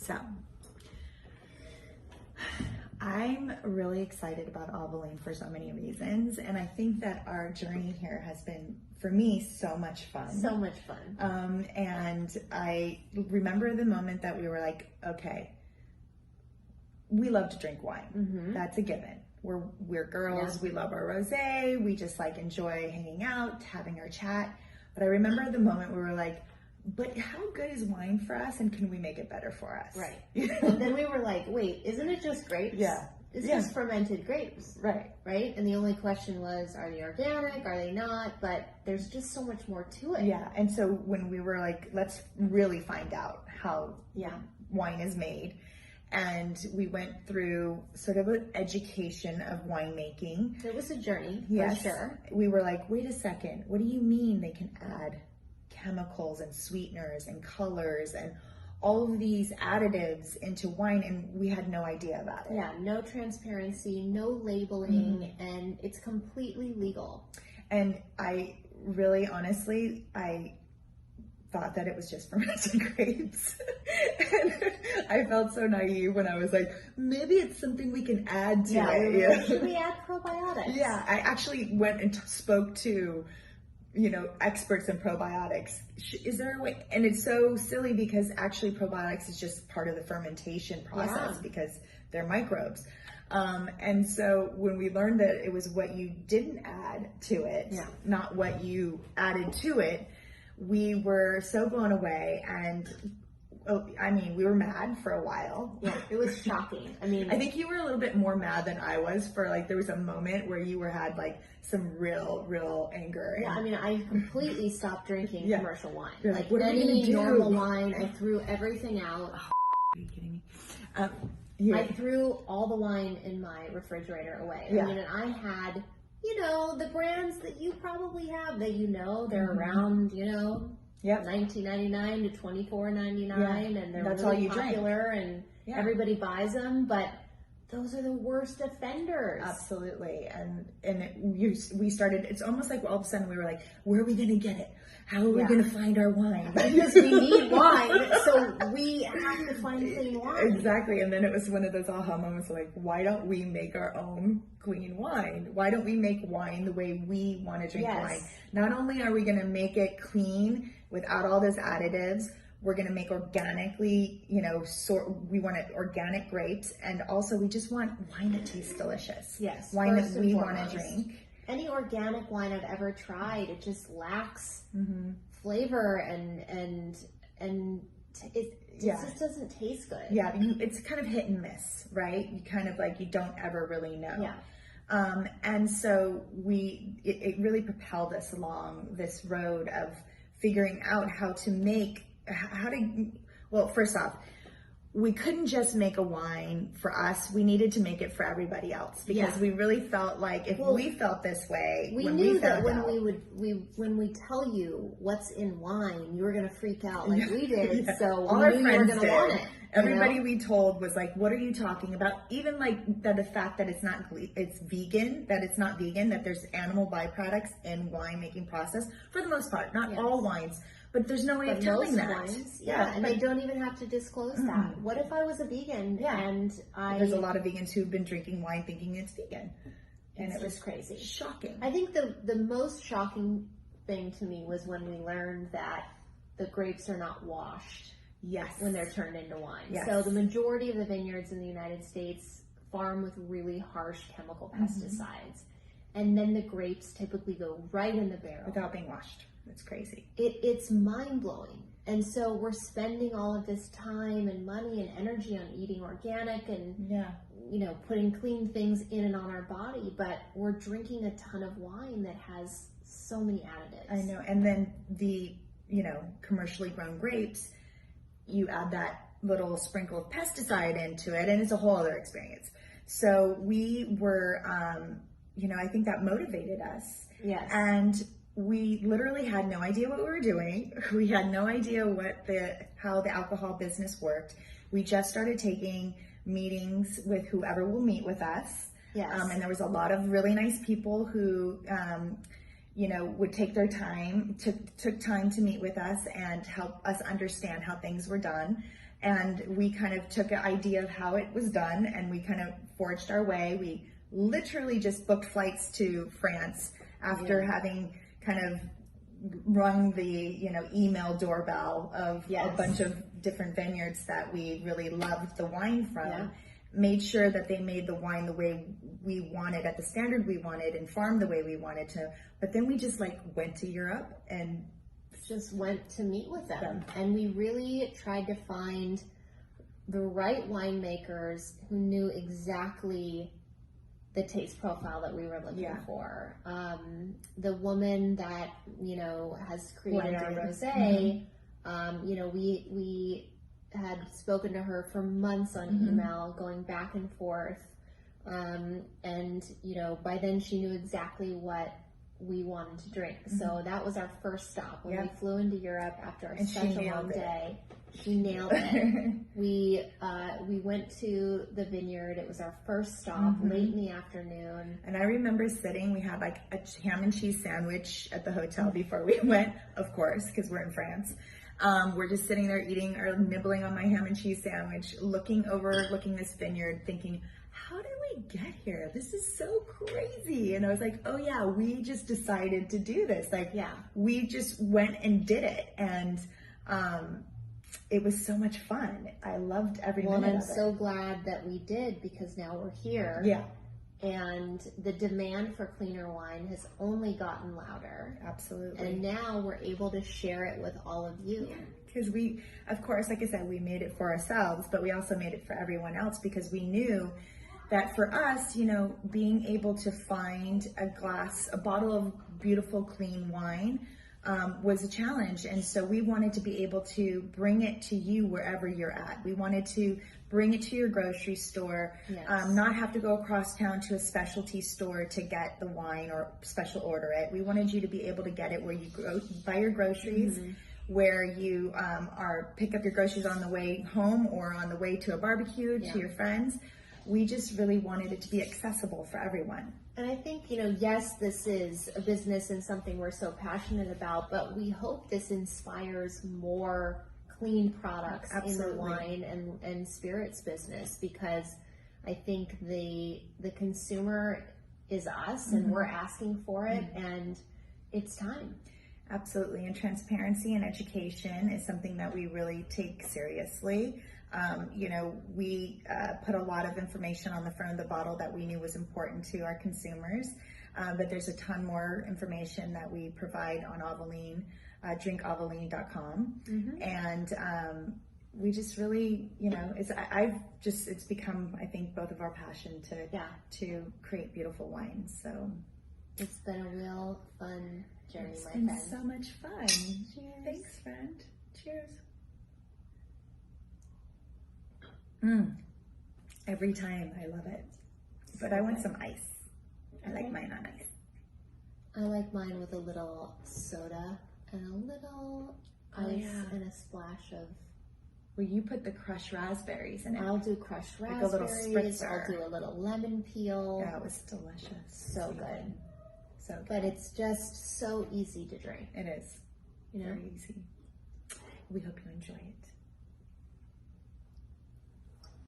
So, I'm really excited about Avaline for so many reasons, and I think that our journey here has been, for me, so much fun. So much fun. And I remember the moment that we were like, okay, we love to drink wine. Mm-hmm. That's a given. We're girls. Yeah. We love our rosé. We just like enjoy hanging out, having our chat. But I remember the moment we were like, but how good is wine for us, and can we make it better for us? Right. And then we were like, wait, isn't it just grapes? Yeah. It's just fermented grapes. Right. Right? And the only question was, are they organic? Are they not? But there's just so much more to it. Yeah. And so when we were like, let's really find out how wine is made. And we went through sort of an education of winemaking. It was a journey, yes. for sure. We were like, wait a second, what do you mean they can add chemicals and sweeteners and colors and all of these additives into wine? And we had no idea about it. Yeah, no transparency, no labeling, and it's completely legal. And I really, honestly, I thought that it was just fermented grapes. And I felt so naive when I was like, maybe it's something we can add to it. Like, should we add probiotics? Yeah, I actually went and spoke to, experts in probiotics. Is there a way? And it's so silly because actually probiotics is just part of the fermentation process because they're microbes. And so when we learned that it was what you didn't add to it, not what you added to it, we were so blown away. And we were mad for a while. Yeah, it was shocking. I think you were a little bit more mad than I was for there was a moment where you had some real anger. Yeah, I completely stopped drinking commercial wine. You're like what any normal wine, I threw everything out. Are you kidding me? I threw all the wine in my refrigerator away. Yeah. And I had, the brands that you probably have that they're around, $19.99 to $24.99, and they're That's really all you popular, drink. and everybody buys them. But those are the worst offenders. Absolutely. We started. It's almost like all of a sudden we were like, where are we going to get it? How are we going to find our wine? Because we need wine, so we have to find clean wine. Exactly. And then it was one of those aha moments, like, why don't we make our own clean wine? Why don't we make wine the way we want to drink wine? Not only are we going to make it clean without all those additives, we're going to make organically, we want organic grapes. And also we just want wine that tastes delicious. Yes. Wine that we want to drink. Any organic wine I've ever tried, it just lacks flavor and it just doesn't taste good. Yeah, it's kind of hit and miss, right? You kind of you don't ever really know. Yeah. And so it really propelled us along this road of figuring out well, first off, we couldn't just make a wine for us. We needed to make it for everybody else because we really felt like if we felt this way, we knew that when we tell you what's in wine, you were going to freak out like we did. So all we our knew friends you were going to want it. Everybody we told was like, what are you talking about? Even the fact that it's vegan, that it's not vegan, that there's animal byproducts in wine making process for the most part, not all wines. But there's no way of telling that. Wines, and they don't even have to disclose that. What if I was a vegan and There's a lot of vegans who've been drinking wine thinking it's vegan. And it was crazy. Shocking. I think the most shocking thing to me was when we learned that the grapes are not washed when they're turned into wine. Yes. So the majority of the vineyards in the United States farm with really harsh chemical pesticides. And then the grapes typically go right in the barrel. Without being washed. It's crazy. It's mind-blowing. And so we're spending all of this time and money and energy on eating organic and, putting clean things in and on our body, but we're drinking a ton of wine that has so many additives. I know. And then the, commercially grown grapes, you add that little sprinkle of pesticide into it and it's a whole other experience. So we were, I think that motivated us. Yes. And we literally had no idea what we were doing. We had no idea how the alcohol business worked. We just started taking meetings with whoever will meet with us. Yes. And there was a lot of really nice people who, would take their time, took time to meet with us and help us understand how things were done. And we kind of took an idea of how it was done, and we kind of forged our way. We literally just booked flights to France after having kind of rung the, you know, email doorbell of a bunch of different vineyards that we really loved the wine from. Made sure that they made the wine the way we wanted, at the standard we wanted, and farmed the way we wanted to. But then we just like went to Europe and just went to meet with them. And we really tried to find the right winemakers who knew exactly the taste profile that we were looking for. The woman that, you know, has created the rosé, you know, we had spoken to her for months on email, going back and forth. And, you know, by then she knew exactly what we wanted to drink. So that was our first stop when we flew into Europe after our such a long day. She nailed it. We went to the vineyard. It was our first stop, late in the afternoon. And I remember sitting, we had like a ham and cheese sandwich at the hotel before we went, of course, because we're in France. We're just sitting there eating or nibbling on my ham and cheese sandwich, looking this vineyard, thinking, how did we get here? This is so crazy. And I was like, oh yeah, we just decided to do this. Like, we just went and did it. And, it was so much fun. I loved every minute of it. Well, I'm so glad that we did, because now we're here. Yeah. And the demand for cleaner wine has only gotten louder. Absolutely. And now we're able to share it with all of you. Yeah, because we, of course, like I said, we made it for ourselves, but we also made it for everyone else, because we knew that for us, you know, being able to find a bottle of beautiful, clean wine was a challenge. And so we wanted to be able to bring it to you wherever you're at. We wanted to bring it to your grocery store, not have to go across town to a specialty store to get the wine or special order it. We wanted you to be able to get it where you buy your groceries, where you pick up your groceries on the way home or on the way to a barbecue to your friends. We just really wanted it to be accessible for everyone. And I think, you know, yes, this is a business and something we're so passionate about, but we hope this inspires more clean products in the wine and spirits business, because I think the consumer is us, and we're asking for it, and it's time. Absolutely. And transparency and education is something that we really take seriously. You know, we put a lot of information on the front of the bottle that we knew was important to our consumers, but there's a ton more information that we provide on Avaline, drinkavaline.com. And we just really, you know, it's become, I think, both of our passion to create beautiful wines. So it's been a real fun journey, it's my been friend. so much fun. Cheers. Thanks, friend. Cheers. Every time. I love it. But I want some ice. I like mine on ice. I like mine with a little soda and a little ice and a splash of... Well, you put the crushed raspberries in it. I'll do crushed raspberries. Like a little spritzer. I'll do a little lemon peel. Yeah, it was delicious. So good. So good. But it's just so easy to drink. It is. You know? Very easy. We hope you enjoy it.